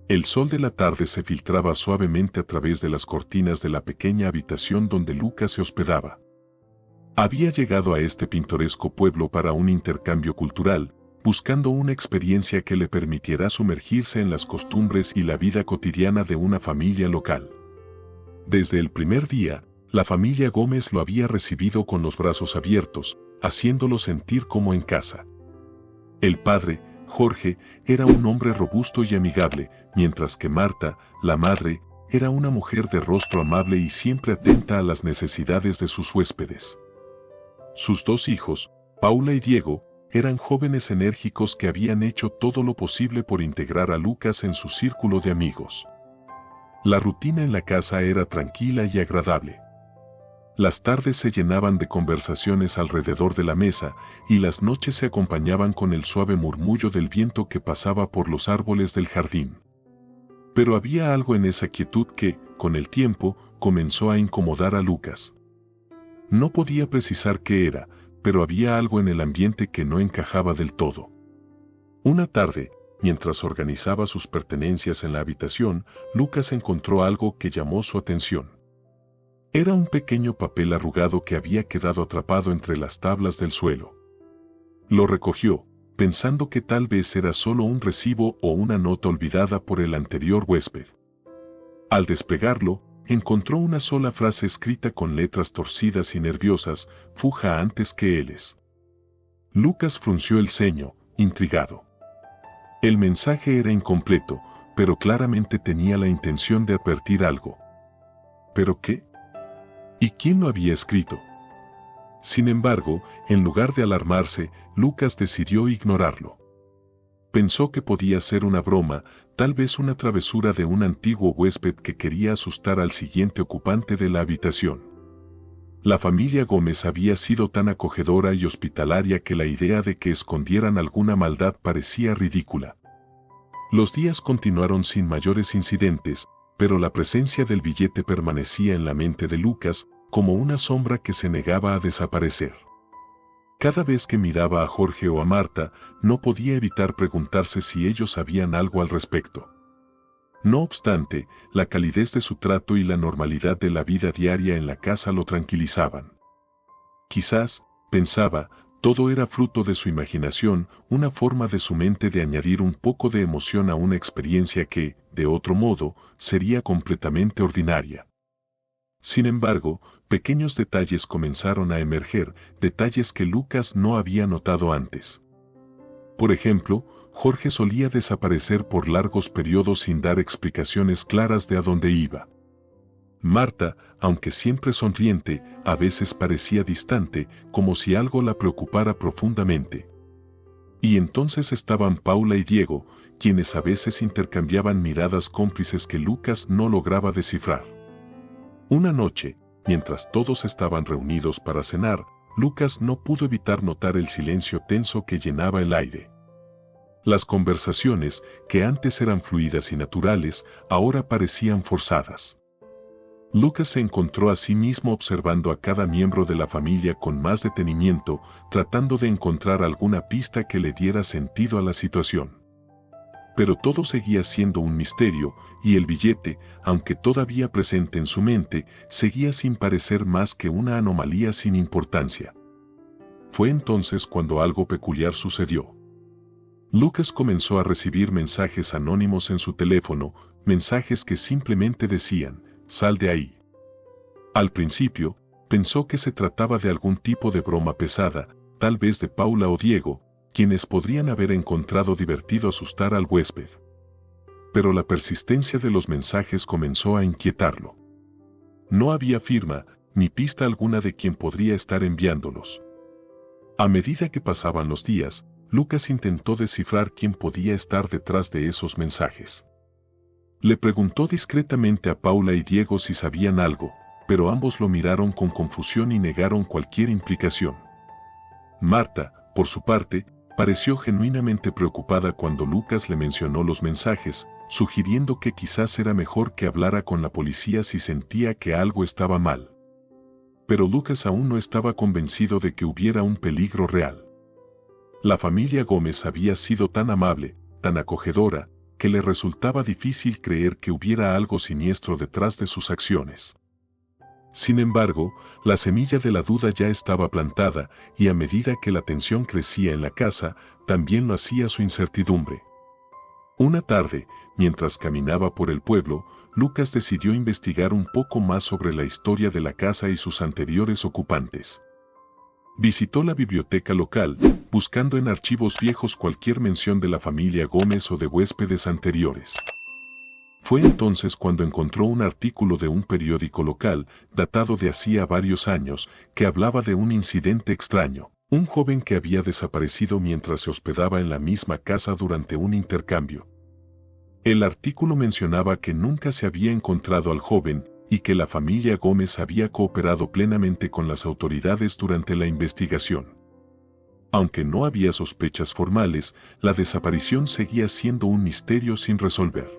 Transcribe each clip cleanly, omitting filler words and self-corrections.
El sol de la tarde se filtraba suavemente a través de las cortinas de la pequeña habitación donde Lucas se hospedaba. Había llegado a este pintoresco pueblo para un intercambio cultural, buscando una experiencia que le permitiera sumergirse en las costumbres y la vida cotidiana de una familia local. Desde el primer día, la familia Gómez lo había recibido con los brazos abiertos, haciéndolo sentir como en casa. El padre, Jorge, era un hombre robusto y amigable, mientras que Marta, la madre, era una mujer de rostro amable y siempre atenta a las necesidades de sus huéspedes. Sus dos hijos, Paula y Diego, eran jóvenes enérgicos que habían hecho todo lo posible por integrar a Lucas en su círculo de amigos. La rutina en la casa era tranquila y agradable. Las tardes se llenaban de conversaciones alrededor de la mesa y las noches se acompañaban con el suave murmullo del viento que pasaba por los árboles del jardín. Pero había algo en esa quietud que, con el tiempo, comenzó a incomodar a Lucas. No podía precisar qué era, pero había algo en el ambiente que no encajaba del todo. Una tarde, mientras organizaba sus pertenencias en la habitación, Lucas encontró algo que llamó su atención. Era un pequeño papel arrugado que había quedado atrapado entre las tablas del suelo. Lo recogió, pensando que tal vez era solo un recibo o una nota olvidada por el anterior huésped. Al desplegarlo, encontró una sola frase escrita con letras torcidas y nerviosas: fuja antes que éles. Lucas frunció el ceño, intrigado. El mensaje era incompleto, pero claramente tenía la intención de advertir algo. ¿Pero qué? ¿Y quién lo había escrito? Sin embargo, en lugar de alarmarse, Lucas decidió ignorarlo. Pensó que podía ser una broma, tal vez una travesura de un antiguo huésped que quería asustar al siguiente ocupante de la habitación. La familia Gómez había sido tan acogedora y hospitalaria que la idea de que escondieran alguna maldad parecía ridícula. Los días continuaron sin mayores incidentes, pero la presencia del billete permanecía en la mente de Lucas como una sombra que se negaba a desaparecer. Cada vez que miraba a Jorge o a Marta, no podía evitar preguntarse si ellos sabían algo al respecto. No obstante, la calidez de su trato y la normalidad de la vida diaria en la casa lo tranquilizaban. Quizás, pensaba, todo era fruto de su imaginación, una forma de su mente de añadir un poco de emoción a una experiencia que, de otro modo, sería completamente ordinaria. Sin embargo, pequeños detalles comenzaron a emerger, detalles que Lucas no había notado antes. Por ejemplo, Jorge solía desaparecer por largos periodos sin dar explicaciones claras de a dónde iba. Marta, aunque siempre sonriente, a veces parecía distante, como si algo la preocupara profundamente. Y entonces estaban Paula y Diego, quienes a veces intercambiaban miradas cómplices que Lucas no lograba descifrar. Una noche, mientras todos estaban reunidos para cenar, Lucas no pudo evitar notar el silencio tenso que llenaba el aire. Las conversaciones, que antes eran fluidas y naturales, ahora parecían forzadas. Lucas se encontró a sí mismo observando a cada miembro de la familia con más detenimiento, tratando de encontrar alguna pista que le diera sentido a la situación. Pero todo seguía siendo un misterio, y el billete, aunque todavía presente en su mente, seguía sin parecer más que una anomalía sin importancia. Fue entonces cuando algo peculiar sucedió. Lucas comenzó a recibir mensajes anónimos en su teléfono, mensajes que simplemente decían: «Sal de ahí». Al principio, pensó que se trataba de algún tipo de broma pesada, tal vez de Paula o Diego, quienes podrían haber encontrado divertido asustar al huésped. Pero la persistencia de los mensajes comenzó a inquietarlo. No había firma, ni pista alguna de quién podría estar enviándolos. A medida que pasaban los días, Lucas intentó descifrar quién podía estar detrás de esos mensajes. Le preguntó discretamente a Paula y Diego si sabían algo, pero ambos lo miraron con confusión y negaron cualquier implicación. Marta, por su parte, pareció genuinamente preocupada cuando Lucas le mencionó los mensajes, sugiriendo que quizás era mejor que hablara con la policía si sentía que algo estaba mal. Pero Lucas aún no estaba convencido de que hubiera un peligro real. La familia Gómez había sido tan amable, tan acogedora, que le resultaba difícil creer que hubiera algo siniestro detrás de sus acciones. Sin embargo, la semilla de la duda ya estaba plantada, y a medida que la tensión crecía en la casa, también lo hacía su incertidumbre. Una tarde, mientras caminaba por el pueblo, Lucas decidió investigar un poco más sobre la historia de la casa y sus anteriores ocupantes. Visitó la biblioteca local, buscando en archivos viejos cualquier mención de la familia Gómez o de huéspedes anteriores. Fue entonces cuando encontró un artículo de un periódico local, datado de hacía varios años, que hablaba de un incidente extraño. Un joven que había desaparecido mientras se hospedaba en la misma casa durante un intercambio. El artículo mencionaba que nunca se había encontrado al joven y que la familia Gómez había cooperado plenamente con las autoridades durante la investigación. Aunque no había sospechas formales, la desaparición seguía siendo un misterio sin resolver.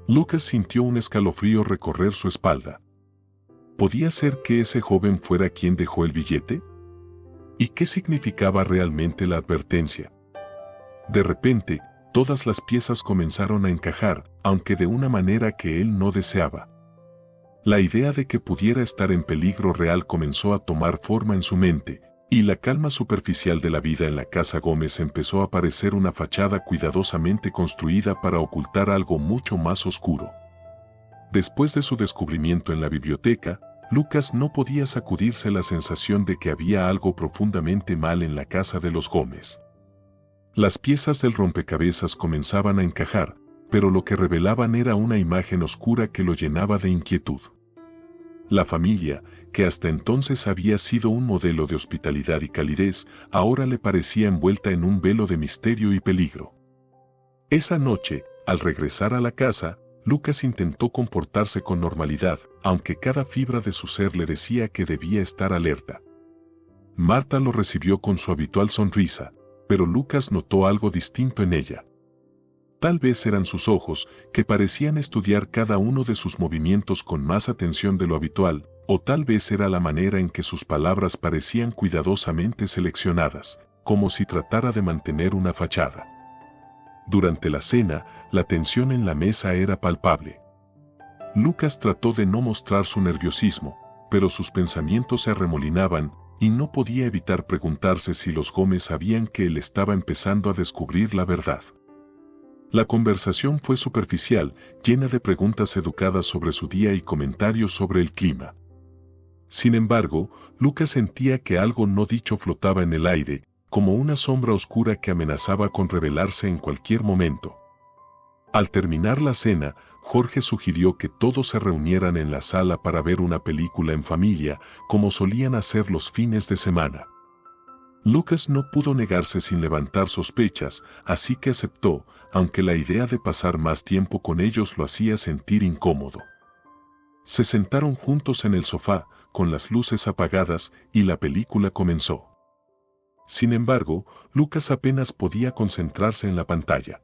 Lucas sintió un escalofrío recorrer su espalda. ¿Podía ser que ese joven fuera quien dejó el billete? ¿Y qué significaba realmente la advertencia? De repente, todas las piezas comenzaron a encajar, aunque de una manera que él no deseaba. La idea de que pudiera estar en peligro real comenzó a tomar forma en su mente, y la calma superficial de la vida en la casa Gómez empezó a parecer una fachada cuidadosamente construida para ocultar algo mucho más oscuro. Después de su descubrimiento en la biblioteca, Lucas no podía sacudirse la sensación de que había algo profundamente mal en la casa de los Gómez. Las piezas del rompecabezas comenzaban a encajar, pero lo que revelaban era una imagen oscura que lo llenaba de inquietud. La familia, que hasta entonces había sido un modelo de hospitalidad y calidez, ahora le parecía envuelta en un velo de misterio y peligro. Esa noche, al regresar a la casa, Lucas intentó comportarse con normalidad, aunque cada fibra de su ser le decía que debía estar alerta. Marta lo recibió con su habitual sonrisa, pero Lucas notó algo distinto en ella. Tal vez eran sus ojos, que parecían estudiar cada uno de sus movimientos con más atención de lo habitual, o tal vez era la manera en que sus palabras parecían cuidadosamente seleccionadas, como si tratara de mantener una fachada. Durante la cena, la tensión en la mesa era palpable. Lucas trató de no mostrar su nerviosismo, pero sus pensamientos se arremolinaban, y no podía evitar preguntarse si los Gómez sabían que él estaba empezando a descubrir la verdad. La conversación fue superficial, llena de preguntas educadas sobre su día y comentarios sobre el clima. Sin embargo, Lucas sentía que algo no dicho flotaba en el aire, como una sombra oscura que amenazaba con revelarse en cualquier momento. Al terminar la cena, Jorge sugirió que todos se reunieran en la sala para ver una película en familia, como solían hacer los fines de semana. Lucas no pudo negarse sin levantar sospechas, así que aceptó, aunque la idea de pasar más tiempo con ellos lo hacía sentir incómodo. Se sentaron juntos en el sofá, con las luces apagadas, y la película comenzó. Sin embargo, Lucas apenas podía concentrarse en la pantalla.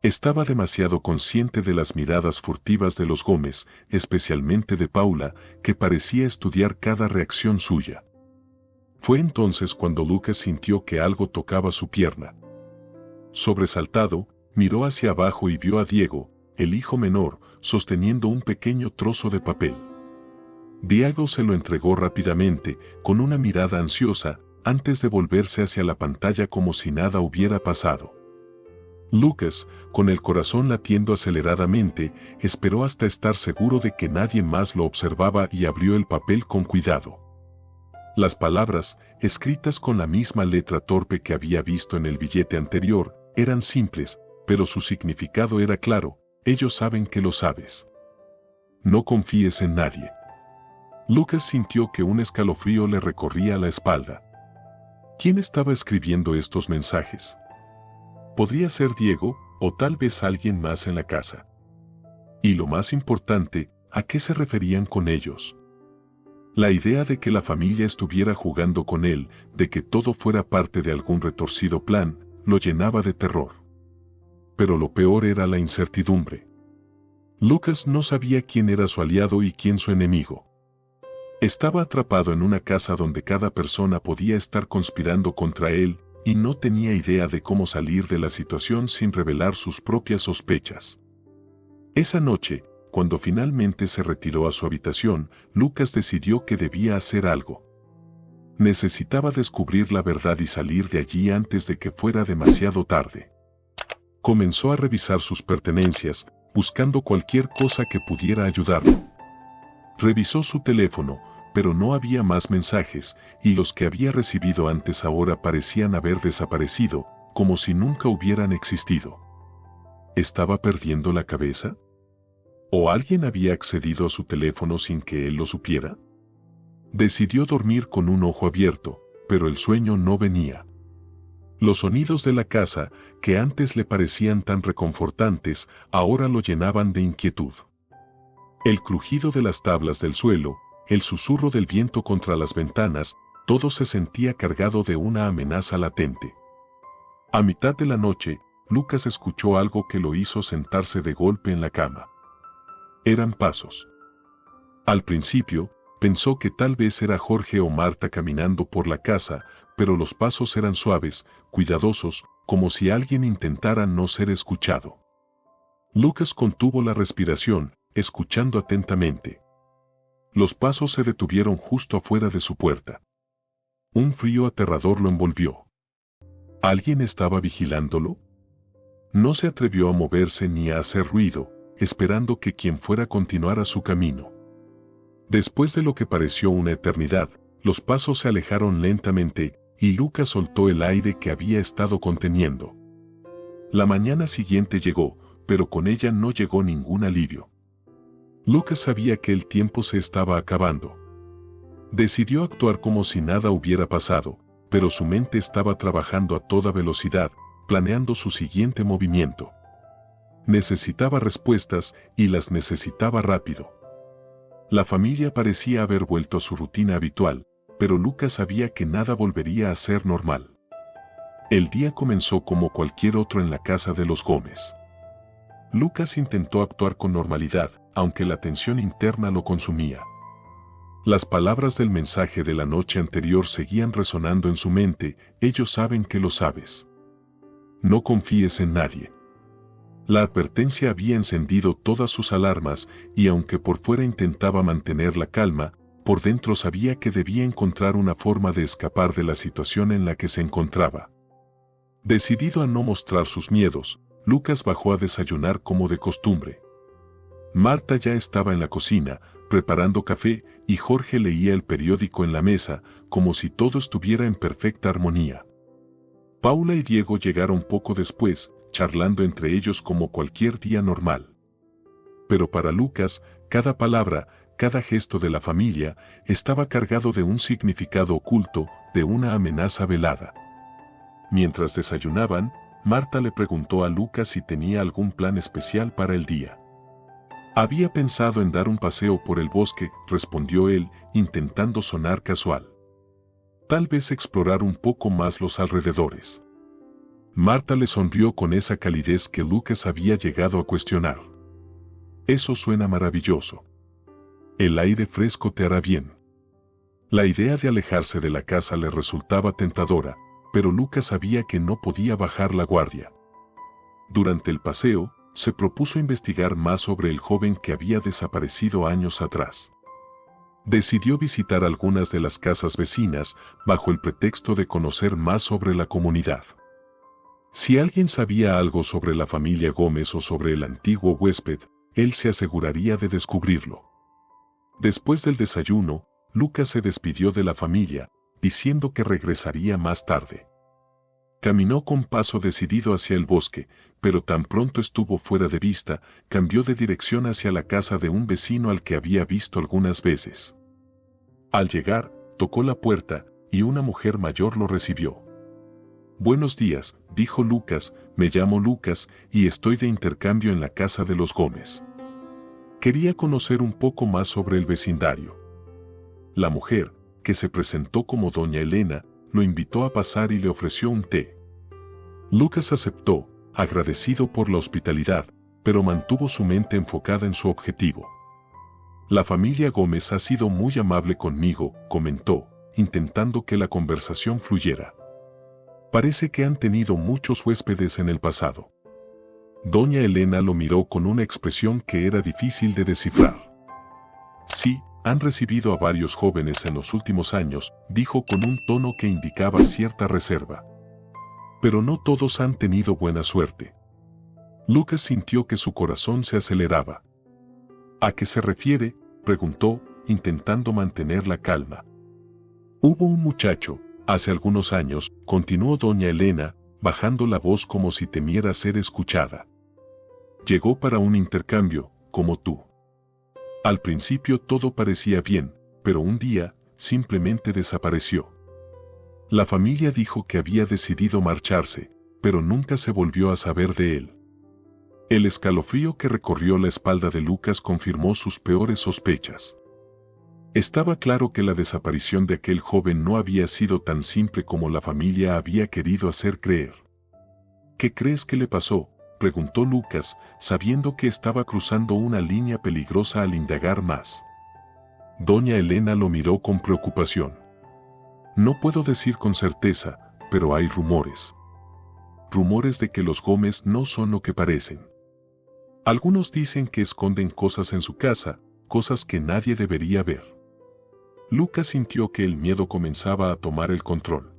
Estaba demasiado consciente de las miradas furtivas de los Gómez, especialmente de Paula, que parecía estudiar cada reacción suya. Fue entonces cuando Lucas sintió que algo tocaba su pierna. Sobresaltado, miró hacia abajo y vio a Diego, el hijo menor, sosteniendo un pequeño trozo de papel. Diego se lo entregó rápidamente, con una mirada ansiosa, antes de volverse hacia la pantalla como si nada hubiera pasado. Lucas, con el corazón latiendo aceleradamente, esperó hasta estar seguro de que nadie más lo observaba y abrió el papel con cuidado. Las palabras, escritas con la misma letra torpe que había visto en el billete anterior, eran simples, pero su significado era claro: ellos saben que lo sabes. No confíes en nadie. Lucas sintió que un escalofrío le recorría la espalda. ¿Quién estaba escribiendo estos mensajes? Podría ser Diego, o tal vez alguien más en la casa. Y lo más importante, ¿a qué se referían con ellos? La idea de que la familia estuviera jugando con él, de que todo fuera parte de algún retorcido plan, lo llenaba de terror. Pero lo peor era la incertidumbre. Lucas no sabía quién era su aliado y quién su enemigo. Estaba atrapado en una casa donde cada persona podía estar conspirando contra él, y no tenía idea de cómo salir de la situación sin revelar sus propias sospechas. Esa noche, cuando finalmente se retiró a su habitación, Lucas decidió que debía hacer algo. Necesitaba descubrir la verdad y salir de allí antes de que fuera demasiado tarde. Comenzó a revisar sus pertenencias, buscando cualquier cosa que pudiera ayudarlo. Revisó su teléfono, pero no había más mensajes, y los que había recibido antes ahora parecían haber desaparecido, como si nunca hubieran existido. ¿Estaba perdiendo la cabeza? ¿O alguien había accedido a su teléfono sin que él lo supiera? Decidió dormir con un ojo abierto, pero el sueño no venía. Los sonidos de la casa, que antes le parecían tan reconfortantes, ahora lo llenaban de inquietud. El crujido de las tablas del suelo, el susurro del viento contra las ventanas, todo se sentía cargado de una amenaza latente. A mitad de la noche, Lucas escuchó algo que lo hizo sentarse de golpe en la cama. Eran pasos. Al principio, pensó que tal vez era Jorge o Marta caminando por la casa, pero los pasos eran suaves, cuidadosos, como si alguien intentara no ser escuchado. Lucas contuvo la respiración, escuchando atentamente. Los pasos se detuvieron justo afuera de su puerta. Un frío aterrador lo envolvió. ¿Alguien estaba vigilándolo? No se atrevió a moverse ni a hacer ruido, esperando que quien fuera continuara su camino. Después de lo que pareció una eternidad, los pasos se alejaron lentamente, y Lucas soltó el aire que había estado conteniendo. La mañana siguiente llegó, pero con ella no llegó ningún alivio. Lucas sabía que el tiempo se estaba acabando. Decidió actuar como si nada hubiera pasado, pero su mente estaba trabajando a toda velocidad, planeando su siguiente movimiento. Necesitaba respuestas, y las necesitaba rápido. La familia parecía haber vuelto a su rutina habitual, pero Lucas sabía que nada volvería a ser normal. El día comenzó como cualquier otro en la casa de los Gómez. Lucas intentó actuar con normalidad, aunque la tensión interna lo consumía. Las palabras del mensaje de la noche anterior seguían resonando en su mente: ellos saben que lo sabes. No confíes en nadie. La advertencia había encendido todas sus alarmas, y aunque por fuera intentaba mantener la calma, por dentro sabía que debía encontrar una forma de escapar de la situación en la que se encontraba. Decidido a no mostrar sus miedos, Lucas bajó a desayunar como de costumbre. Marta ya estaba en la cocina, preparando café, y Jorge leía el periódico en la mesa, como si todo estuviera en perfecta armonía. Paula y Diego llegaron poco después, charlando entre ellos como cualquier día normal. Pero para Lucas, cada palabra, cada gesto de la familia, estaba cargado de un significado oculto, de una amenaza velada. Mientras desayunaban, Marta le preguntó a Lucas si tenía algún plan especial para el día. Había pensado en dar un paseo por el bosque, respondió él, intentando sonar casual. Tal vez explorar un poco más los alrededores. Marta le sonrió con esa calidez que Lucas había llegado a cuestionar. Eso suena maravilloso. El aire fresco te hará bien. La idea de alejarse de la casa le resultaba tentadora, pero Lucas sabía que no podía bajar la guardia. Durante el paseo, se propuso investigar más sobre el joven que había desaparecido años atrás. Decidió visitar algunas de las casas vecinas, bajo el pretexto de conocer más sobre la comunidad. Si alguien sabía algo sobre la familia Gómez o sobre el antiguo huésped, él se aseguraría de descubrirlo. Después del desayuno, Lucas se despidió de la familia, diciendo que regresaría más tarde. Caminó con paso decidido hacia el bosque, pero tan pronto estuvo fuera de vista, cambió de dirección hacia la casa de un vecino al que había visto algunas veces. Al llegar, tocó la puerta, y una mujer mayor lo recibió. «Buenos días», dijo Lucas, «me llamo Lucas, y estoy de intercambio en la casa de los Gómez. Quería conocer un poco más sobre el vecindario». La mujer, que se presentó como doña Elena, lo invitó a pasar y le ofreció un té. Lucas aceptó, agradecido por la hospitalidad, pero mantuvo su mente enfocada en su objetivo. «La familia Gómez ha sido muy amable conmigo», comentó, intentando que la conversación fluyera. Parece que han tenido muchos huéspedes en el pasado. Doña Elena lo miró con una expresión que era difícil de descifrar. Sí, han recibido a varios jóvenes en los últimos años, dijo con un tono que indicaba cierta reserva. Pero no todos han tenido buena suerte. Lucas sintió que su corazón se aceleraba. ¿A qué se refiere?, preguntó, intentando mantener la calma. Hubo un muchacho, hace algunos años, continuó doña Elena, bajando la voz como si temiera ser escuchada. Llegó para un intercambio, como tú. Al principio todo parecía bien, pero un día, simplemente desapareció. La familia dijo que había decidido marcharse, pero nunca se volvió a saber de él. El escalofrío que recorrió la espalda de Lucas confirmó sus peores sospechas. Estaba claro que la desaparición de aquel joven no había sido tan simple como la familia había querido hacer creer. ¿Qué crees que le pasó?, preguntó Lucas, sabiendo que estaba cruzando una línea peligrosa al indagar más. Doña Elena lo miró con preocupación. No puedo decir con certeza, pero hay rumores. Rumores de que los Gómez no son lo que parecen. Algunos dicen que esconden cosas en su casa, cosas que nadie debería ver. Lucas sintió que el miedo comenzaba a tomar el control.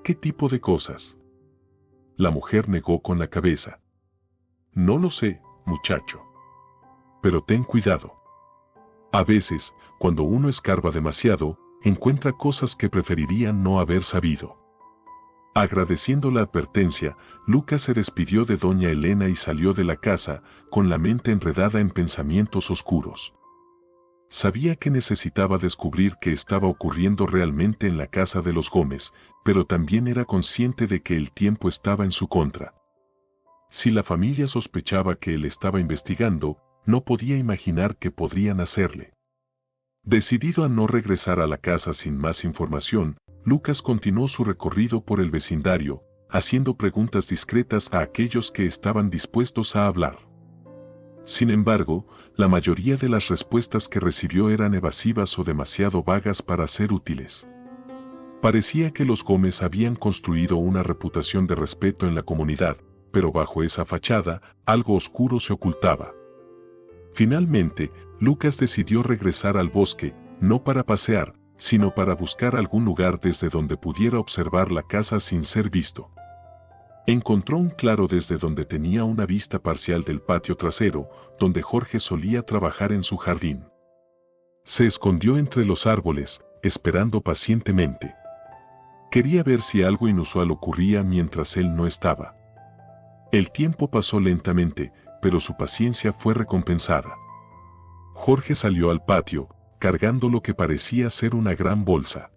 ¿Qué tipo de cosas? La mujer negó con la cabeza. No lo sé, muchacho. Pero ten cuidado. A veces, cuando uno escarba demasiado, encuentra cosas que preferiría no haber sabido. Agradeciendo la advertencia, Lucas se despidió de doña Elena y salió de la casa, con la mente enredada en pensamientos oscuros. Sabía que necesitaba descubrir qué estaba ocurriendo realmente en la casa de los Gómez, pero también era consciente de que el tiempo estaba en su contra. Si la familia sospechaba que él estaba investigando, no podía imaginar qué podrían hacerle. Decidido a no regresar a la casa sin más información, Lucas continuó su recorrido por el vecindario, haciendo preguntas discretas a aquellos que estaban dispuestos a hablar. Sin embargo, la mayoría de las respuestas que recibió eran evasivas o demasiado vagas para ser útiles. Parecía que los Gómez habían construido una reputación de respeto en la comunidad, pero bajo esa fachada, algo oscuro se ocultaba. Finalmente, Lucas decidió regresar al bosque, no para pasear, sino para buscar algún lugar desde donde pudiera observar la casa sin ser visto. Encontró un claro desde donde tenía una vista parcial del patio trasero, donde Jorge solía trabajar en su jardín. Se escondió entre los árboles, esperando pacientemente. Quería ver si algo inusual ocurría mientras él no estaba. El tiempo pasó lentamente, pero su paciencia fue recompensada. Jorge salió al patio, cargando lo que parecía ser una gran bolsa.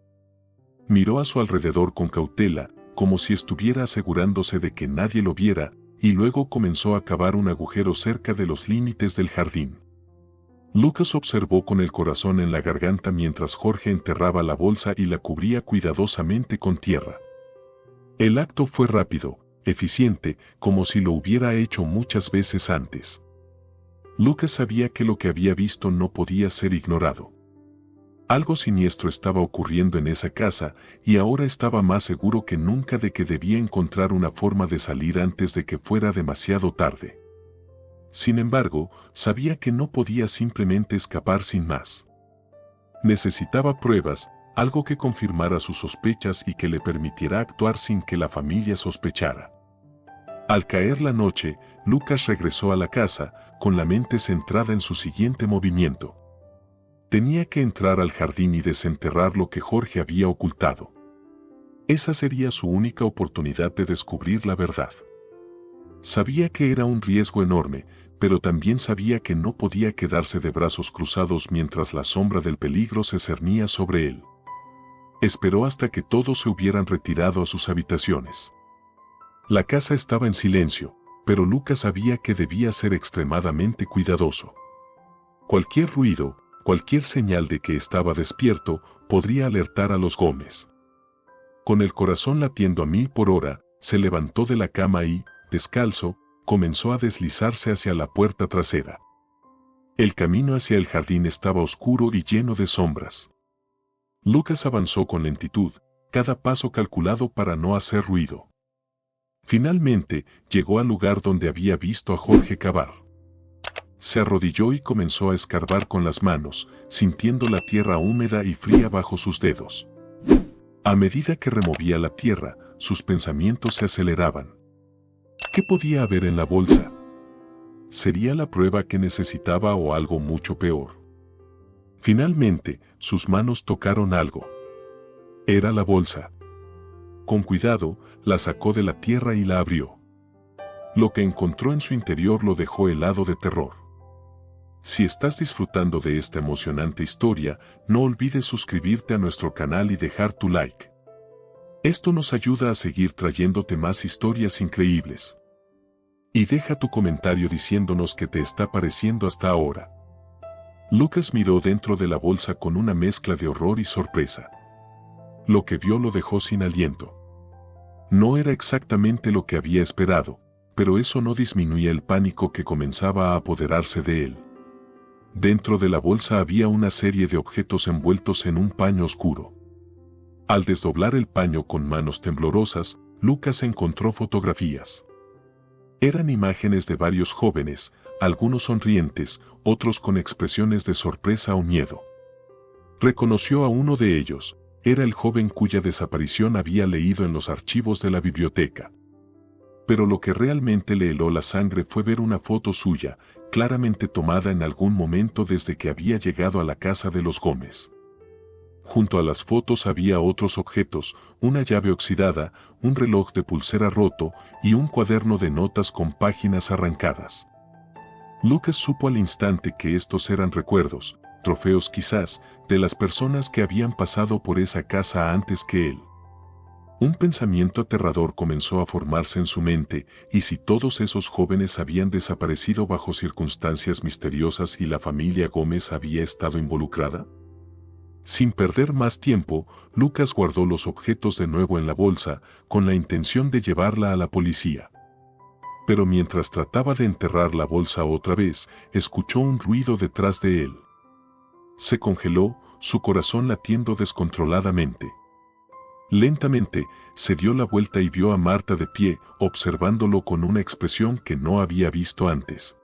Miró a su alrededor con cautela, como si estuviera asegurándose de que nadie lo viera, y luego comenzó a cavar un agujero cerca de los límites del jardín. Lucas observó con el corazón en la garganta mientras Jorge enterraba la bolsa y la cubría cuidadosamente con tierra. El acto fue rápido, eficiente, como si lo hubiera hecho muchas veces antes. Lucas sabía que lo que había visto no podía ser ignorado. Algo siniestro estaba ocurriendo en esa casa, y ahora estaba más seguro que nunca de que debía encontrar una forma de salir antes de que fuera demasiado tarde. Sin embargo, sabía que no podía simplemente escapar sin más. Necesitaba pruebas, algo que confirmara sus sospechas y que le permitiera actuar sin que la familia sospechara. Al caer la noche, Lucas regresó a la casa, con la mente centrada en su siguiente movimiento. Tenía que entrar al jardín y desenterrar lo que Jorge había ocultado. Esa sería su única oportunidad de descubrir la verdad. Sabía que era un riesgo enorme, pero también sabía que no podía quedarse de brazos cruzados mientras la sombra del peligro se cernía sobre él. Esperó hasta que todos se hubieran retirado a sus habitaciones. La casa estaba en silencio, pero Lucas sabía que debía ser extremadamente cuidadoso. Cualquier ruido, cualquier señal de que estaba despierto, podría alertar a los Gómez. Con el corazón latiendo a 1000 por hora, se levantó de la cama y, descalzo, comenzó a deslizarse hacia la puerta trasera. El camino hacia el jardín estaba oscuro y lleno de sombras. Lucas avanzó con lentitud, cada paso calculado para no hacer ruido. Finalmente, llegó al lugar donde había visto a Jorge cavar. Se arrodilló y comenzó a escarbar con las manos, sintiendo la tierra húmeda y fría bajo sus dedos. A medida que removía la tierra, sus pensamientos se aceleraban. ¿Qué podía haber en la bolsa? ¿Sería la prueba que necesitaba o algo mucho peor? Finalmente, sus manos tocaron algo. Era la bolsa. Con cuidado, la sacó de la tierra y la abrió. Lo que encontró en su interior lo dejó helado de terror. Si estás disfrutando de esta emocionante historia, no olvides suscribirte a nuestro canal y dejar tu like. Esto nos ayuda a seguir trayéndote más historias increíbles. Y deja tu comentario diciéndonos qué te está pareciendo hasta ahora. Lucas miró dentro de la bolsa con una mezcla de horror y sorpresa. Lo que vio lo dejó sin aliento. No era exactamente lo que había esperado, pero eso no disminuía el pánico que comenzaba a apoderarse de él. Dentro de la bolsa había una serie de objetos envueltos en un paño oscuro. Al desdoblar el paño con manos temblorosas, Lucas encontró fotografías. Eran imágenes de varios jóvenes, algunos sonrientes, otros con expresiones de sorpresa o miedo. Reconoció a uno de ellos, era el joven cuya desaparición había leído en los archivos de la biblioteca. Pero lo que realmente le heló la sangre fue ver una foto suya, claramente tomada en algún momento desde que había llegado a la casa de los Gómez. Junto a las fotos había otros objetos, una llave oxidada, un reloj de pulsera roto y un cuaderno de notas con páginas arrancadas. Lucas supo al instante que estos eran recuerdos, trofeos quizás, de las personas que habían pasado por esa casa antes que él. Un pensamiento aterrador comenzó a formarse en su mente, ¿y si todos esos jóvenes habían desaparecido bajo circunstancias misteriosas y la familia Gómez había estado involucrada? Sin perder más tiempo, Lucas guardó los objetos de nuevo en la bolsa, con la intención de llevarla a la policía. Pero mientras trataba de enterrar la bolsa otra vez, escuchó un ruido detrás de él. Se congeló, su corazón latiendo descontroladamente. Lentamente, se dio la vuelta y vio a Marta de pie, observándolo con una expresión que no había visto antes.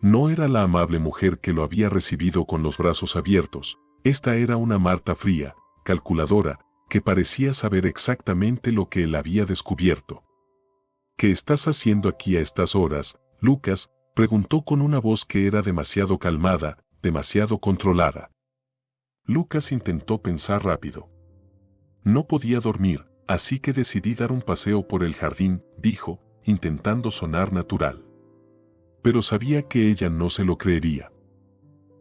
No era la amable mujer que lo había recibido con los brazos abiertos, esta era una Marta fría, calculadora, que parecía saber exactamente lo que él había descubierto. ¿Qué estás haciendo aquí a estas horas, Lucas?, preguntó con una voz que era demasiado calmada, demasiado controlada. Lucas intentó pensar rápido. No podía dormir, así que decidí dar un paseo por el jardín, dijo, intentando sonar natural. Pero sabía que ella no se lo creería.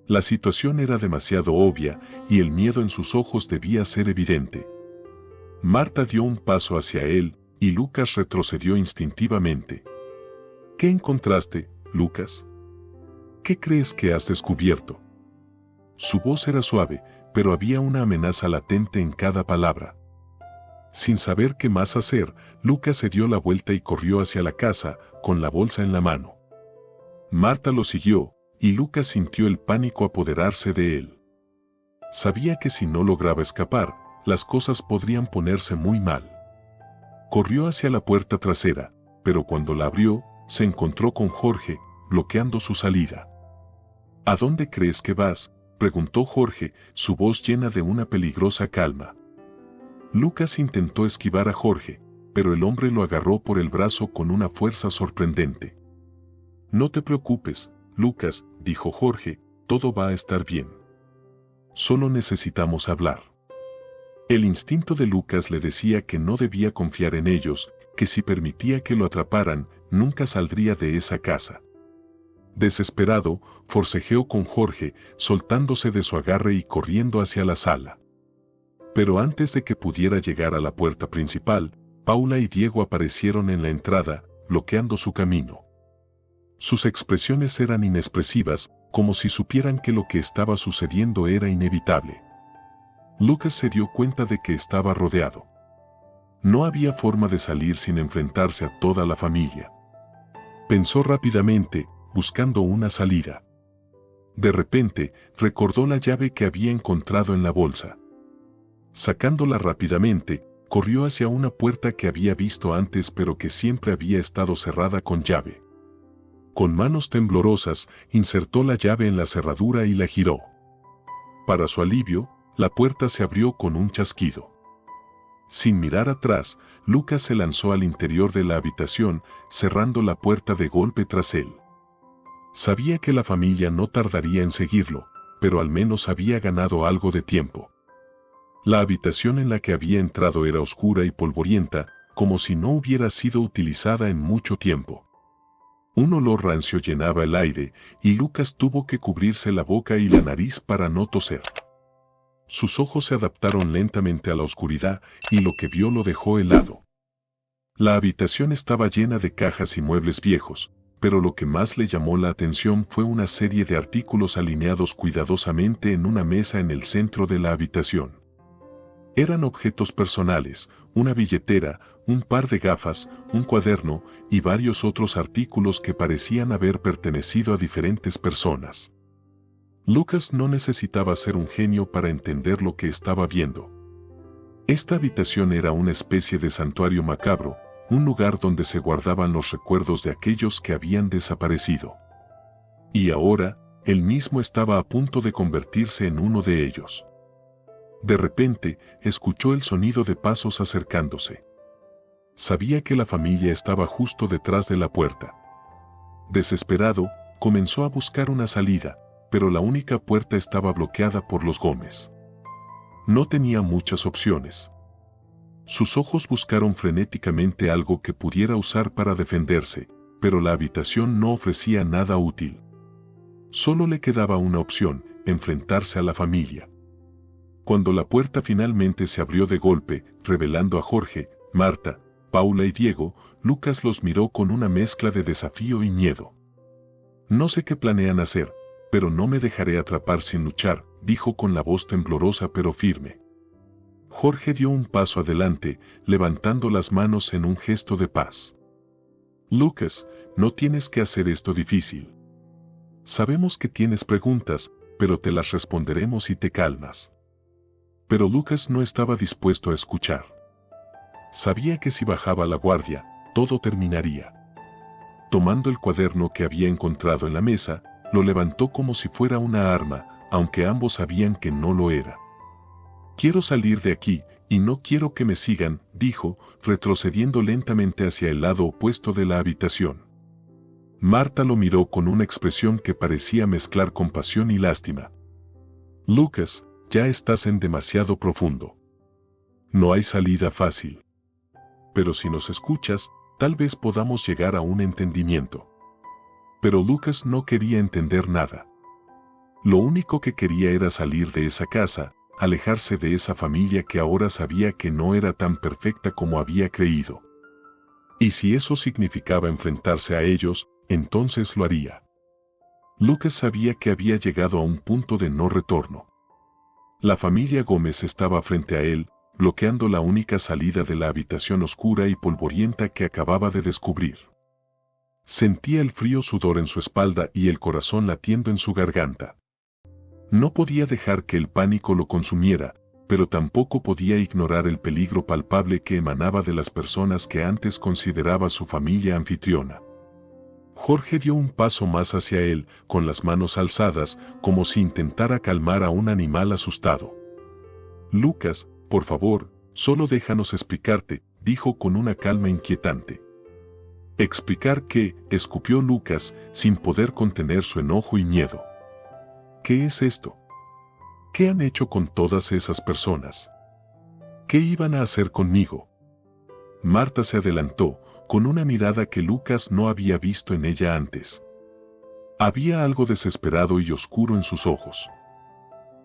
La situación era demasiado obvia, y el miedo en sus ojos debía ser evidente. Marta dio un paso hacia él, y Lucas retrocedió instintivamente. ¿Qué encontraste, Lucas? ¿Qué crees que has descubierto? Su voz era suave, pero había una amenaza latente en cada palabra. Sin saber qué más hacer, Lucas se dio la vuelta y corrió hacia la casa, con la bolsa en la mano. Marta lo siguió, y Lucas sintió el pánico apoderarse de él. Sabía que si no lograba escapar, las cosas podrían ponerse muy mal. Corrió hacia la puerta trasera, pero cuando la abrió, se encontró con Jorge, bloqueando su salida. ¿A dónde crees que vas?, preguntó Jorge, su voz llena de una peligrosa calma. Lucas intentó esquivar a Jorge, pero el hombre lo agarró por el brazo con una fuerza sorprendente. No te preocupes, Lucas, dijo Jorge, todo va a estar bien. Solo necesitamos hablar. El instinto de Lucas le decía que no debía confiar en ellos, que si permitía que lo atraparan, nunca saldría de esa casa. Desesperado, forcejeó con Jorge, soltándose de su agarre y corriendo hacia la sala. Pero antes de que pudiera llegar a la puerta principal, Paula y Diego aparecieron en la entrada, bloqueando su camino. Sus expresiones eran inexpresivas, como si supieran que lo que estaba sucediendo era inevitable. Lucas se dio cuenta de que estaba rodeado. No había forma de salir sin enfrentarse a toda la familia. Pensó rápidamente, buscando una salida. De repente, recordó la llave que había encontrado en la bolsa. Sacándola rápidamente, corrió hacia una puerta que había visto antes pero que siempre había estado cerrada con llave. Con manos temblorosas, insertó la llave en la cerradura y la giró. Para su alivio, la puerta se abrió con un chasquido. Sin mirar atrás, Lucas se lanzó al interior de la habitación, cerrando la puerta de golpe tras él. Sabía que la familia no tardaría en seguirlo, pero al menos había ganado algo de tiempo. La habitación en la que había entrado era oscura y polvorienta, como si no hubiera sido utilizada en mucho tiempo. Un olor rancio llenaba el aire, y Lucas tuvo que cubrirse la boca y la nariz para no toser. Sus ojos se adaptaron lentamente a la oscuridad, y lo que vio lo dejó helado. La habitación estaba llena de cajas y muebles viejos, pero lo que más le llamó la atención fue una serie de artículos alineados cuidadosamente en una mesa en el centro de la habitación. Eran objetos personales, una billetera, un par de gafas, un cuaderno y varios otros artículos que parecían haber pertenecido a diferentes personas. Lucas no necesitaba ser un genio para entender lo que estaba viendo. Esta habitación era una especie de santuario macabro, un lugar donde se guardaban los recuerdos de aquellos que habían desaparecido. Y ahora, él mismo estaba a punto de convertirse en uno de ellos. De repente, escuchó el sonido de pasos acercándose. Sabía que la familia estaba justo detrás de la puerta. Desesperado, comenzó a buscar una salida, pero la única puerta estaba bloqueada por los Gómez. No tenía muchas opciones. Sus ojos buscaron frenéticamente algo que pudiera usar para defenderse, pero la habitación no ofrecía nada útil. Solo le quedaba una opción: enfrentarse a la familia. Cuando la puerta finalmente se abrió de golpe, revelando a Jorge, Marta, Paula y Diego, Lucas los miró con una mezcla de desafío y miedo. «No sé qué planean hacer, pero no me dejaré atrapar sin luchar», dijo con la voz temblorosa pero firme. Jorge dio un paso adelante, levantando las manos en un gesto de paz. «Lucas, no tienes que hacer esto difícil. Sabemos que tienes preguntas, pero te las responderemos si te calmas». Pero Lucas no estaba dispuesto a escuchar. Sabía que si bajaba la guardia, todo terminaría. Tomando el cuaderno que había encontrado en la mesa, lo levantó como si fuera una arma, aunque ambos sabían que no lo era. «Quiero salir de aquí, y no quiero que me sigan», dijo, retrocediendo lentamente hacia el lado opuesto de la habitación. Marta lo miró con una expresión que parecía mezclar compasión y lástima. «Lucas, ya estás en demasiado profundo. No hay salida fácil. Pero si nos escuchas, tal vez podamos llegar a un entendimiento». Pero Lucas no quería entender nada. Lo único que quería era salir de esa casa, alejarse de esa familia que ahora sabía que no era tan perfecta como había creído. Y si eso significaba enfrentarse a ellos, entonces lo haría. Lucas sabía que había llegado a un punto de no retorno. La familia Gómez estaba frente a él, bloqueando la única salida de la habitación oscura y polvorienta que acababa de descubrir. Sentía el frío sudor en su espalda y el corazón latiendo en su garganta. No podía dejar que el pánico lo consumiera, pero tampoco podía ignorar el peligro palpable que emanaba de las personas que antes consideraba su familia anfitriona. Jorge dio un paso más hacia él, con las manos alzadas, como si intentara calmar a un animal asustado. «Lucas, por favor, solo déjanos explicarte», dijo con una calma inquietante. «¿Explicar qué?», escupió Lucas, sin poder contener su enojo y miedo. «¿Qué es esto? ¿Qué han hecho con todas esas personas? ¿Qué iban a hacer conmigo?». Marta se adelantó, con una mirada que Lucas no había visto en ella antes. Había algo desesperado y oscuro en sus ojos.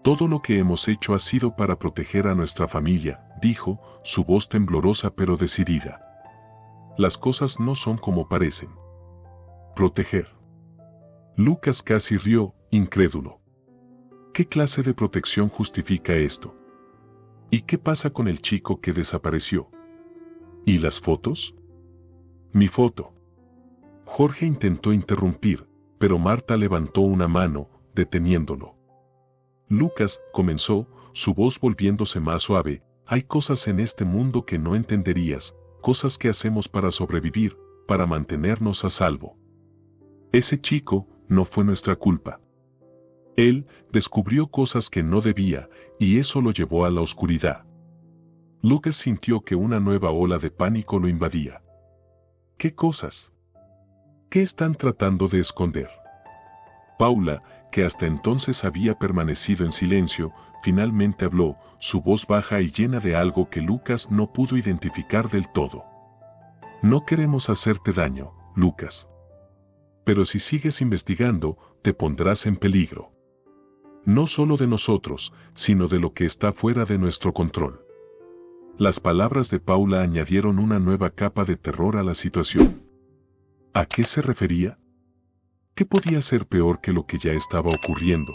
«Todo lo que hemos hecho ha sido para proteger a nuestra familia», dijo, su voz temblorosa pero decidida. «Las cosas no son como parecen». «¿Proteger?». Lucas casi rió, incrédulo. ¿Qué clase de protección justifica esto? ¿Y qué pasa con el chico que desapareció? ¿Y las fotos? «Mi foto». Jorge intentó interrumpir, pero Marta levantó una mano, deteniéndolo. «Lucas», comenzó, su voz volviéndose más suave, hay cosas en este mundo que no entenderías, cosas que hacemos para sobrevivir, para mantenernos a salvo. Ese chico no fue nuestra culpa. Él descubrió cosas que no debía, y eso lo llevó a la oscuridad. Lucas sintió que una nueva ola de pánico lo invadía. ¿Qué cosas? ¿Qué están tratando de esconder? Paula, que hasta entonces había permanecido en silencio, finalmente habló, su voz baja y llena de algo que Lucas no pudo identificar del todo. No queremos hacerte daño, Lucas. Pero si sigues investigando, te pondrás en peligro. No solo de nosotros, sino de lo que está fuera de nuestro control. Las palabras de Paula añadieron una nueva capa de terror a la situación. ¿A qué se refería? ¿Qué podía ser peor que lo que ya estaba ocurriendo?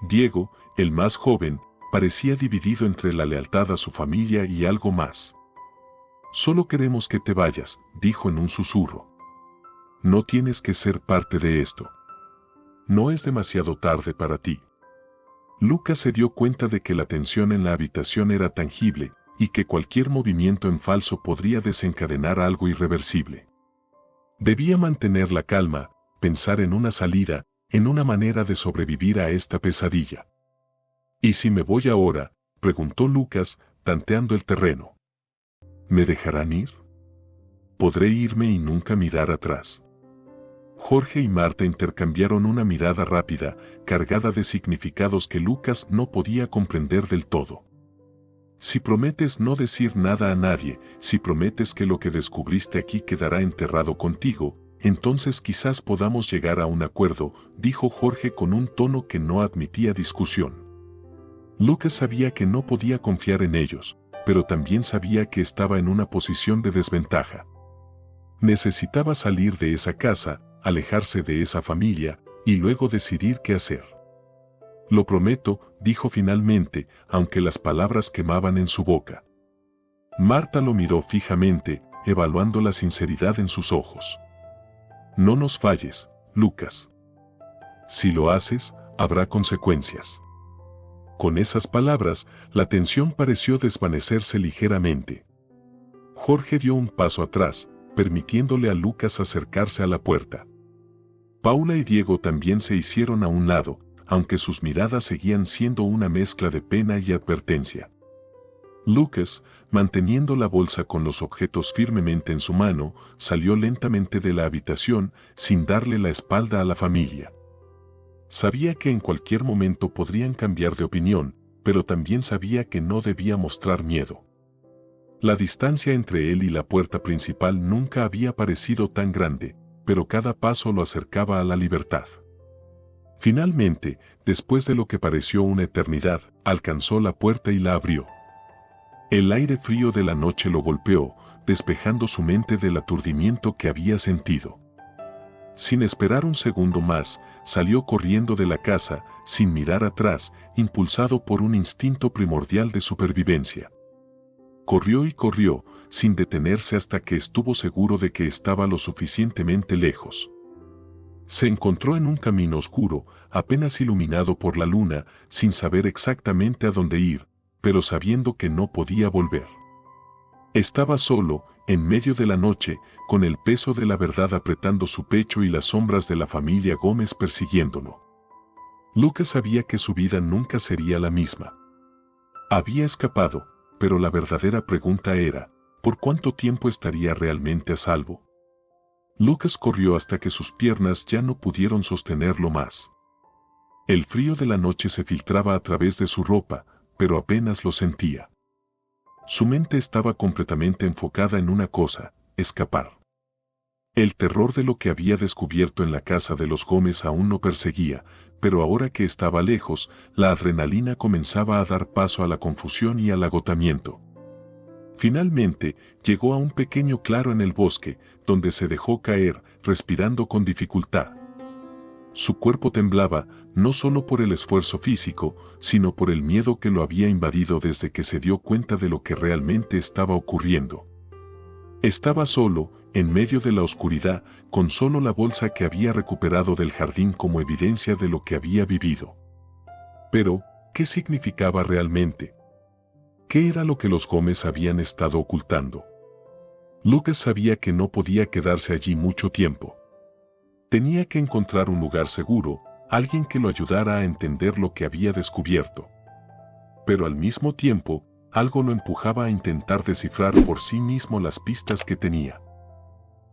Diego, el más joven, parecía dividido entre la lealtad a su familia y algo más. Solo queremos que te vayas, dijo en un susurro. No tienes que ser parte de esto. No es demasiado tarde para ti. Lucas se dio cuenta de que la tensión en la habitación era tangible y que cualquier movimiento en falso podría desencadenar algo irreversible. Debía mantener la calma, pensar en una salida, en una manera de sobrevivir a esta pesadilla. ¿Y si me voy ahora?, preguntó Lucas, tanteando el terreno. ¿Me dejarán ir? ¿Podré irme y nunca mirar atrás? Jorge y Marta intercambiaron una mirada rápida, cargada de significados que Lucas no podía comprender del todo. Si prometes no decir nada a nadie, si prometes que lo que descubriste aquí quedará enterrado contigo, entonces quizás podamos llegar a un acuerdo, dijo Jorge con un tono que no admitía discusión. Lucas sabía que no podía confiar en ellos, pero también sabía que estaba en una posición de desventaja. Necesitaba salir de esa casa, alejarse de esa familia, y luego decidir qué hacer. Lo prometo, dijo finalmente, aunque las palabras quemaban en su boca. Marta lo miró fijamente, evaluando la sinceridad en sus ojos. No nos falles, Lucas. Si lo haces, habrá consecuencias. Con esas palabras, la tensión pareció desvanecerse ligeramente. Jorge dio un paso atrás, permitiéndole a Lucas acercarse a la puerta. Paula y Diego también se hicieron a un lado, aunque sus miradas seguían siendo una mezcla de pena y advertencia. Lucas, manteniendo la bolsa con los objetos firmemente en su mano, salió lentamente de la habitación sin darle la espalda a la familia. Sabía que en cualquier momento podrían cambiar de opinión, pero también sabía que no debía mostrar miedo. La distancia entre él y la puerta principal nunca había parecido tan grande, pero cada paso lo acercaba a la libertad. Finalmente, después de lo que pareció una eternidad, alcanzó la puerta y la abrió. El aire frío de la noche lo golpeó, despejando su mente del aturdimiento que había sentido. Sin esperar un segundo más, salió corriendo de la casa, sin mirar atrás, impulsado por un instinto primordial de supervivencia. Corrió y corrió, sin detenerse hasta que estuvo seguro de que estaba lo suficientemente lejos. Se encontró en un camino oscuro, apenas iluminado por la luna, sin saber exactamente a dónde ir, pero sabiendo que no podía volver. Estaba solo, en medio de la noche, con el peso de la verdad apretando su pecho y las sombras de la familia Gómez persiguiéndolo. Lucas sabía que su vida nunca sería la misma. Había escapado, pero la verdadera pregunta era, ¿por cuánto tiempo estaría realmente a salvo? Lucas corrió hasta que sus piernas ya no pudieron sostenerlo más. El frío de la noche se filtraba a través de su ropa, pero apenas lo sentía. Su mente estaba completamente enfocada en una cosa, escapar. El terror de lo que había descubierto en la casa de los Gómez aún no perseguía, pero ahora que estaba lejos, la adrenalina comenzaba a dar paso a la confusión y al agotamiento. Finalmente, llegó a un pequeño claro en el bosque, donde se dejó caer, respirando con dificultad. Su cuerpo temblaba, no solo por el esfuerzo físico, sino por el miedo que lo había invadido desde que se dio cuenta de lo que realmente estaba ocurriendo. Estaba solo, en medio de la oscuridad, con solo la bolsa que había recuperado del jardín como evidencia de lo que había vivido. Pero, ¿Qué significaba realmente? ¿Qué era lo que los Gómez habían estado ocultando? Lucas sabía que no podía quedarse allí mucho tiempo. Tenía que encontrar un lugar seguro, alguien que lo ayudara a entender lo que había descubierto. Pero al mismo tiempo, algo lo empujaba a intentar descifrar por sí mismo las pistas que tenía.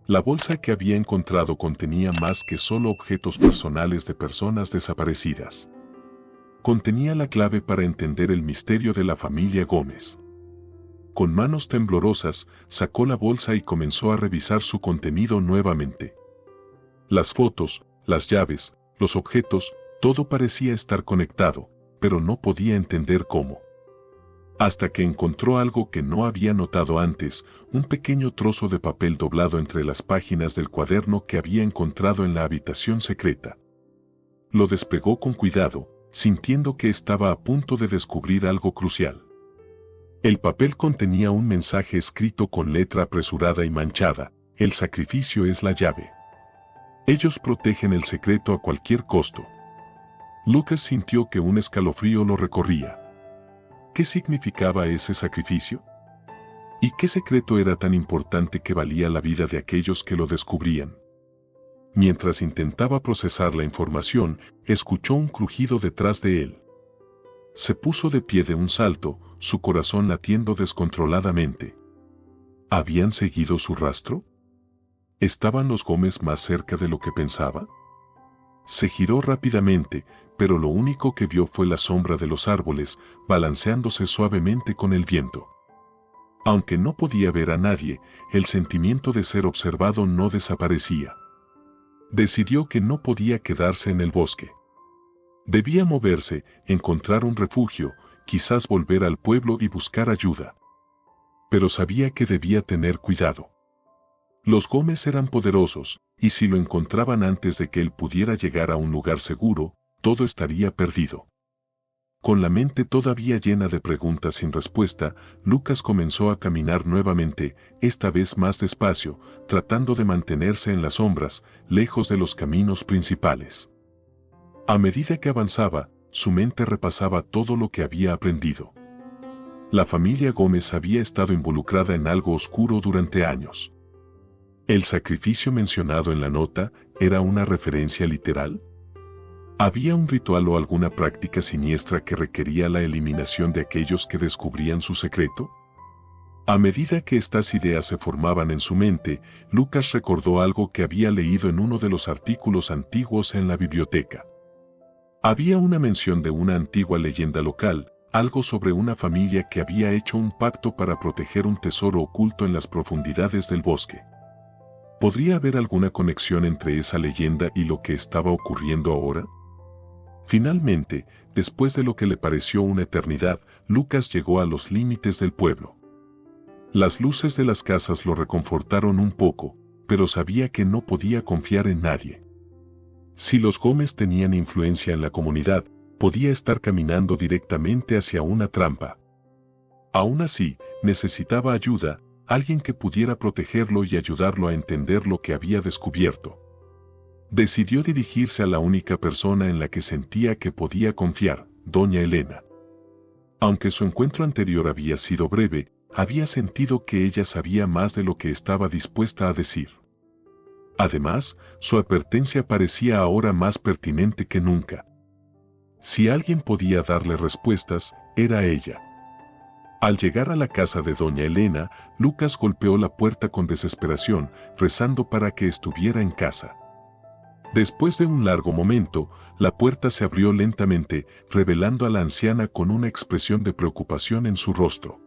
La bolsa que había encontrado contenía más que solo objetos personales de personas desaparecidas. Contenía la clave para entender el misterio de la familia Gómez. Con manos temblorosas, sacó la bolsa y comenzó a revisar su contenido nuevamente. Las fotos, las llaves, los objetos, todo parecía estar conectado, pero no podía entender cómo. Hasta que encontró algo que no había notado antes, un pequeño trozo de papel doblado entre las páginas del cuaderno que había encontrado en la habitación secreta. Lo despegó con cuidado, sintiendo que estaba a punto de descubrir algo crucial. El papel contenía un mensaje escrito con letra apresurada y manchada: el sacrificio es la llave. Ellos protegen el secreto a cualquier costo. Lucas sintió que un escalofrío lo recorría. ¿Qué significaba ese sacrificio? ¿Y qué secreto era tan importante que valía la vida de aquellos que lo descubrían? Mientras intentaba procesar la información, escuchó un crujido detrás de él. Se puso de pie de un salto, su corazón latiendo descontroladamente. ¿Habían seguido su rastro? ¿Estaban los Gómez más cerca de lo que pensaba? Se giró rápidamente, pero lo único que vio fue la sombra de los árboles, balanceándose suavemente con el viento. Aunque no podía ver a nadie, el sentimiento de ser observado no desaparecía. Decidió que no podía quedarse en el bosque. Debía moverse, encontrar un refugio, quizás volver al pueblo y buscar ayuda. Pero sabía que debía tener cuidado. Los Gómez eran poderosos, y si lo encontraban antes de que él pudiera llegar a un lugar seguro, todo estaría perdido. Con la mente todavía llena de preguntas sin respuesta, Lucas comenzó a caminar nuevamente, esta vez más despacio, tratando de mantenerse en las sombras, lejos de los caminos principales. A medida que avanzaba, su mente repasaba todo lo que había aprendido. La familia Gómez había estado involucrada en algo oscuro durante años. ¿El sacrificio mencionado en la nota era una referencia literal? ¿Había un ritual o alguna práctica siniestra que requería la eliminación de aquellos que descubrían su secreto? A medida que estas ideas se formaban en su mente, Lucas recordó algo que había leído en uno de los artículos antiguos en la biblioteca. Había una mención de una antigua leyenda local, algo sobre una familia que había hecho un pacto para proteger un tesoro oculto en las profundidades del bosque. ¿Podría haber alguna conexión entre esa leyenda y lo que estaba ocurriendo ahora? Finalmente, después de lo que le pareció una eternidad, Lucas llegó a los límites del pueblo. Las luces de las casas lo reconfortaron un poco, pero sabía que no podía confiar en nadie. Si los Gómez tenían influencia en la comunidad, podía estar caminando directamente hacia una trampa. Aún así, necesitaba ayuda, alguien que pudiera protegerlo y ayudarlo a entender lo que había descubierto. Decidió dirigirse a la única persona en la que sentía que podía confiar, doña Elena. Aunque su encuentro anterior había sido breve, había sentido que ella sabía más de lo que estaba dispuesta a decir. Además, su advertencia parecía ahora más pertinente que nunca. Si alguien podía darle respuestas, era ella. Al llegar a la casa de doña Elena, Lucas golpeó la puerta con desesperación, rezando para que estuviera en casa. Después de un largo momento, la puerta se abrió lentamente, revelando a la anciana con una expresión de preocupación en su rostro.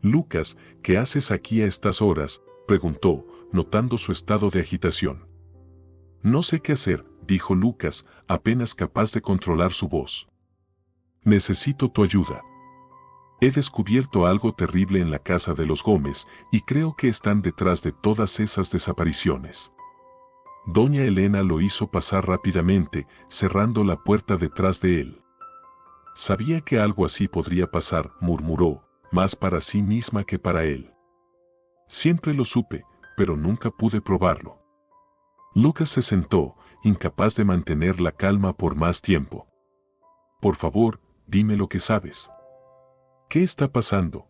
«Lucas, ¿qué haces aquí a estas horas?», preguntó, notando su estado de agitación. «No sé qué hacer», dijo Lucas, apenas capaz de controlar su voz. «Necesito tu ayuda. He descubierto algo terrible en la casa de los Gómez y creo que están detrás de todas esas desapariciones». Doña Elena lo hizo pasar rápidamente, cerrando la puerta detrás de él. «Sabía que algo así podría pasar», murmuró, más para sí misma que para él. «Siempre lo supe, pero nunca pude probarlo». Lucas se sentó, incapaz de mantener la calma por más tiempo. «Por favor, dime lo que sabes. ¿Qué está pasando?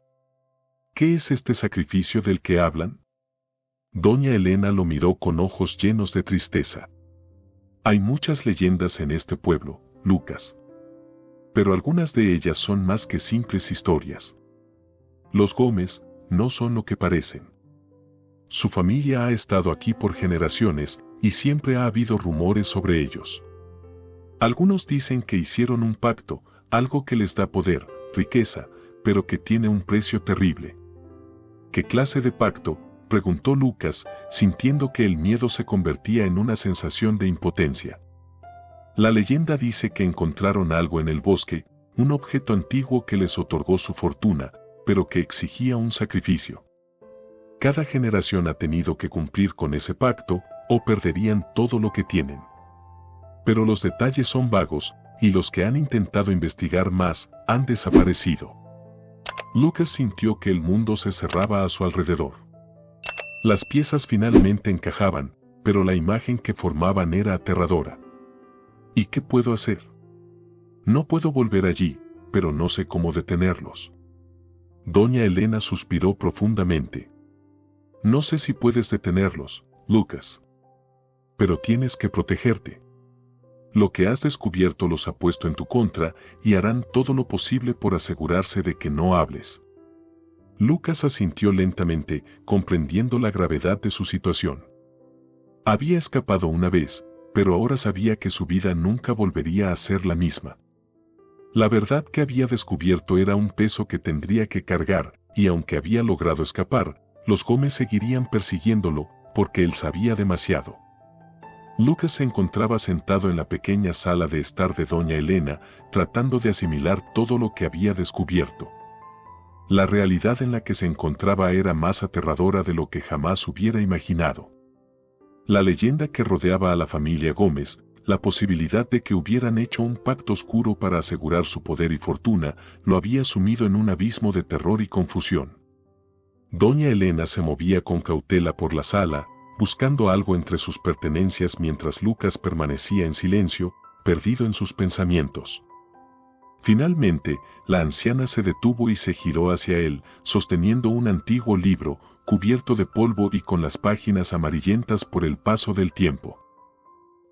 ¿Qué es este sacrificio del que hablan? Doña Elena lo miró con ojos llenos de tristeza. Hay muchas leyendas en este pueblo, Lucas. Pero algunas de ellas son más que simples historias. Los Gómez no son lo que parecen. Su familia ha estado aquí por generaciones y siempre ha habido rumores sobre ellos. Algunos dicen que hicieron un pacto, algo que les da poder, riqueza, pero que tiene un precio terrible. ¿Qué clase de pacto?, preguntó Lucas, sintiendo que el miedo se convertía en una sensación de impotencia. La leyenda dice que encontraron algo en el bosque, un objeto antiguo que les otorgó su fortuna, pero que exigía un sacrificio. Cada generación ha tenido que cumplir con ese pacto, o perderían todo lo que tienen. Pero los detalles son vagos, y los que han intentado investigar más, han desaparecido. Lucas sintió que el mundo se cerraba a su alrededor. Las piezas finalmente encajaban, pero la imagen que formaban era aterradora. ¿Y qué puedo hacer? No puedo volver allí, pero no sé cómo detenerlos. Doña Elena suspiró profundamente. No sé si puedes detenerlos, Lucas. Pero tienes que protegerte. Lo que has descubierto los ha puesto en tu contra y harán todo lo posible por asegurarse de que no hables. Lucas asintió lentamente, comprendiendo la gravedad de su situación. Había escapado una vez, pero ahora sabía que su vida nunca volvería a ser la misma. La verdad que había descubierto era un peso que tendría que cargar, y aunque había logrado escapar, los Gómez seguirían persiguiéndolo, porque él sabía demasiado. Lucas se encontraba sentado en la pequeña sala de estar de doña Elena, tratando de asimilar todo lo que había descubierto. La realidad en la que se encontraba era más aterradora de lo que jamás hubiera imaginado. La leyenda que rodeaba a la familia Gómez, la posibilidad de que hubieran hecho un pacto oscuro para asegurar su poder y fortuna, lo había sumido en un abismo de terror y confusión. Doña Elena se movía con cautela por la sala, buscando algo entre sus pertenencias mientras Lucas permanecía en silencio, perdido en sus pensamientos. Finalmente, la anciana se detuvo y se giró hacia él, sosteniendo un antiguo libro, cubierto de polvo y con las páginas amarillentas por el paso del tiempo.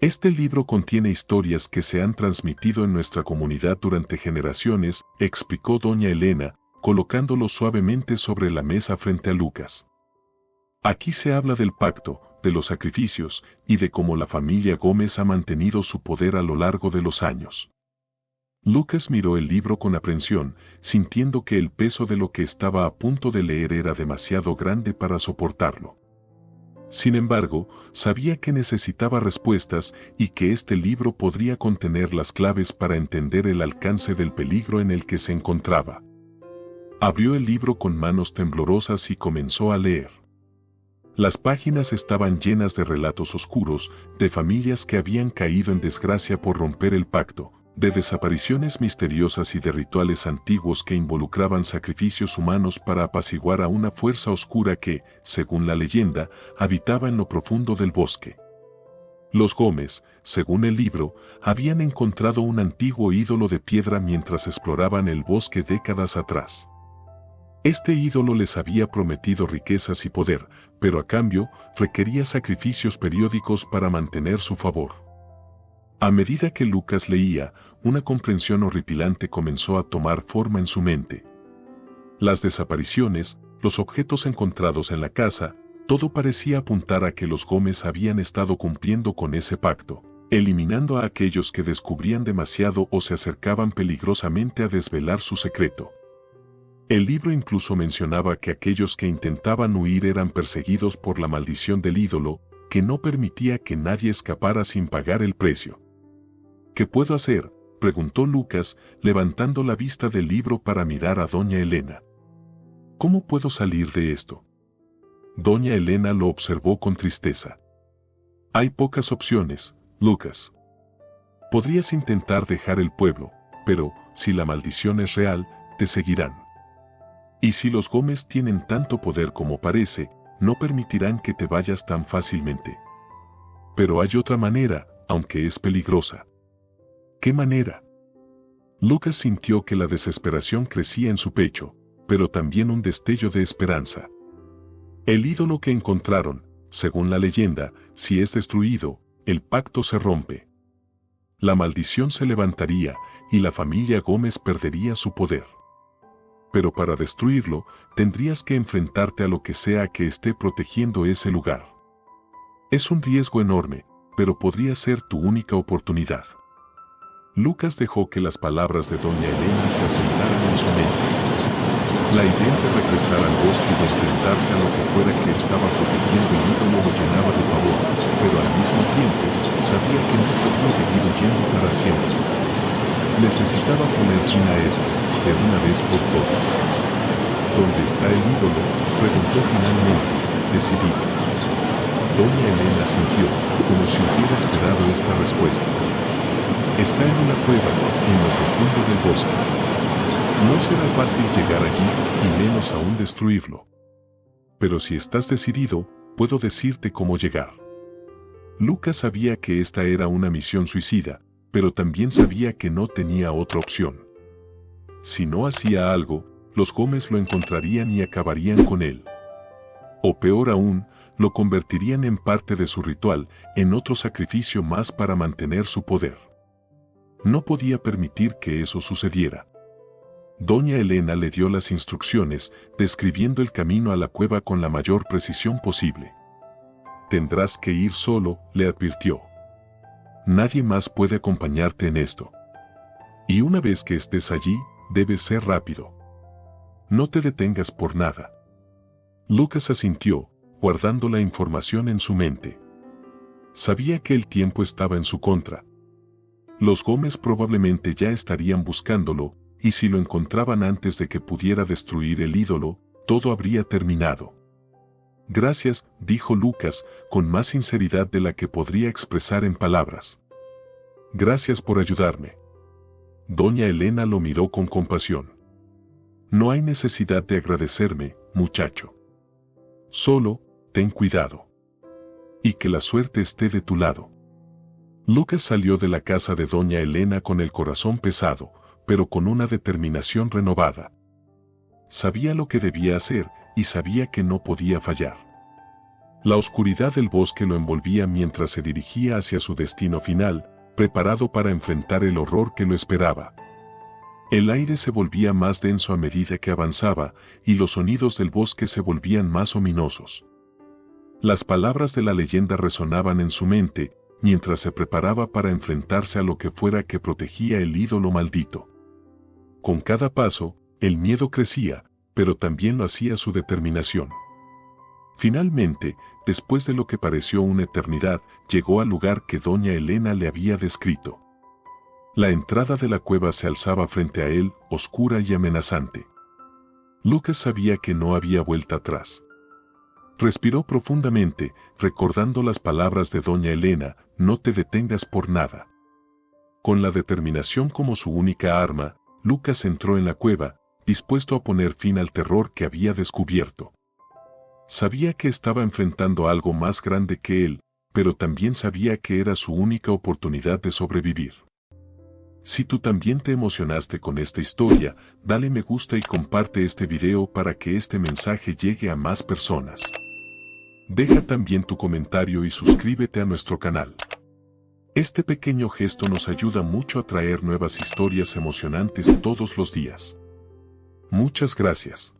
Este libro contiene historias que se han transmitido en nuestra comunidad durante generaciones, explicó doña Elena, colocándolo suavemente sobre la mesa frente a Lucas. Aquí se habla del pacto, de los sacrificios, y de cómo la familia Gómez ha mantenido su poder a lo largo de los años. Lucas miró el libro con aprensión, sintiendo que el peso de lo que estaba a punto de leer era demasiado grande para soportarlo. Sin embargo, sabía que necesitaba respuestas y que este libro podría contener las claves para entender el alcance del peligro en el que se encontraba. Abrió el libro con manos temblorosas y comenzó a leer. Las páginas estaban llenas de relatos oscuros, de familias que habían caído en desgracia por romper el pacto, de desapariciones misteriosas y de rituales antiguos que involucraban sacrificios humanos para apaciguar a una fuerza oscura que, según la leyenda, habitaba en lo profundo del bosque. Los Gómez, según el libro, habían encontrado un antiguo ídolo de piedra mientras exploraban el bosque décadas atrás. Este ídolo les había prometido riquezas y poder, pero a cambio requería sacrificios periódicos para mantener su favor. A medida que Lucas leía, una comprensión horripilante comenzó a tomar forma en su mente. Las desapariciones, los objetos encontrados en la casa, todo parecía apuntar a que los Gómez habían estado cumpliendo con ese pacto, eliminando a aquellos que descubrían demasiado o se acercaban peligrosamente a desvelar su secreto. El libro incluso mencionaba que aquellos que intentaban huir eran perseguidos por la maldición del ídolo, que no permitía que nadie escapara sin pagar el precio. ¿Qué puedo hacer?, preguntó Lucas, levantando la vista del libro para mirar a doña Elena. ¿Cómo puedo salir de esto? Doña Elena lo observó con tristeza. Hay pocas opciones, Lucas. Podrías intentar dejar el pueblo, pero, si la maldición es real, te seguirán. Y si los Gómez tienen tanto poder como parece, no permitirán que te vayas tan fácilmente. Pero hay otra manera, aunque es peligrosa. ¿Qué manera? Lucas sintió que la desesperación crecía en su pecho, pero también un destello de esperanza. El ídolo que encontraron, según la leyenda, si es destruido, el pacto se rompe. La maldición se levantaría y la familia Gómez perdería su poder. Pero para destruirlo, tendrías que enfrentarte a lo que sea que esté protegiendo ese lugar. Es un riesgo enorme, pero podría ser tu única oportunidad. Lucas dejó que las palabras de doña Elena se asentaran en su mente. La idea de regresar al bosque y de enfrentarse a lo que fuera que estaba protegiendo el ídolo lo llenaba de pavor, pero al mismo tiempo sabía que no podía vivir huyendo para siempre. Necesitaba poner fin a esto, de una vez por todas. ¿Dónde está el ídolo?, preguntó finalmente, decidido. Doña Elena sintió, como si hubiera esperado esta respuesta. Está en una cueva, en lo profundo del bosque. No será fácil llegar allí, y menos aún destruirlo. Pero si estás decidido, puedo decirte cómo llegar. Lucas sabía que esta era una misión suicida, pero también sabía que no tenía otra opción. Si no hacía algo, los Gómez lo encontrarían y acabarían con él. O peor aún, lo convertirían en parte de su ritual, en otro sacrificio más para mantener su poder. No podía permitir que eso sucediera. Doña Elena le dio las instrucciones, describiendo el camino a la cueva con la mayor precisión posible. Tendrás que ir solo, le advirtió. Nadie más puede acompañarte en esto. Y una vez que estés allí, debes ser rápido. No te detengas por nada. Lucas asintió, guardando la información en su mente. Sabía que el tiempo estaba en su contra. Los Gómez probablemente ya estarían buscándolo, y si lo encontraban antes de que pudiera destruir el ídolo, todo habría terminado. Gracias, dijo Lucas, con más sinceridad de la que podría expresar en palabras. Gracias por ayudarme. Doña Elena lo miró con compasión. No hay necesidad de agradecerme, muchacho. Solo, ten cuidado. Y que la suerte esté de tu lado. Lucas salió de la casa de doña Elena con el corazón pesado, pero con una determinación renovada. Sabía lo que debía hacer, y sabía que no podía fallar. La oscuridad del bosque lo envolvía mientras se dirigía hacia su destino final, preparado para enfrentar el horror que lo esperaba. El aire se volvía más denso a medida que avanzaba, y los sonidos del bosque se volvían más ominosos. Las palabras de la leyenda resonaban en su mente, mientras se preparaba para enfrentarse a lo que fuera que protegía el ídolo maldito. Con cada paso, el miedo crecía, pero también lo hacía su determinación. Finalmente, después de lo que pareció una eternidad, llegó al lugar que doña Elena le había descrito. La entrada de la cueva se alzaba frente a él, oscura y amenazante. Lucas sabía que no había vuelta atrás. Respiró profundamente, recordando las palabras de doña Elena, no te detengas por nada. Con la determinación como su única arma, Lucas entró en la cueva, dispuesto a poner fin al terror que había descubierto. Sabía que estaba enfrentando algo más grande que él, pero también sabía que era su única oportunidad de sobrevivir. Si tú también te emocionaste con esta historia, dale me gusta y comparte este video para que este mensaje llegue a más personas. Deja también tu comentario y suscríbete a nuestro canal. Este pequeño gesto nos ayuda mucho a traer nuevas historias emocionantes todos los días. Muchas gracias.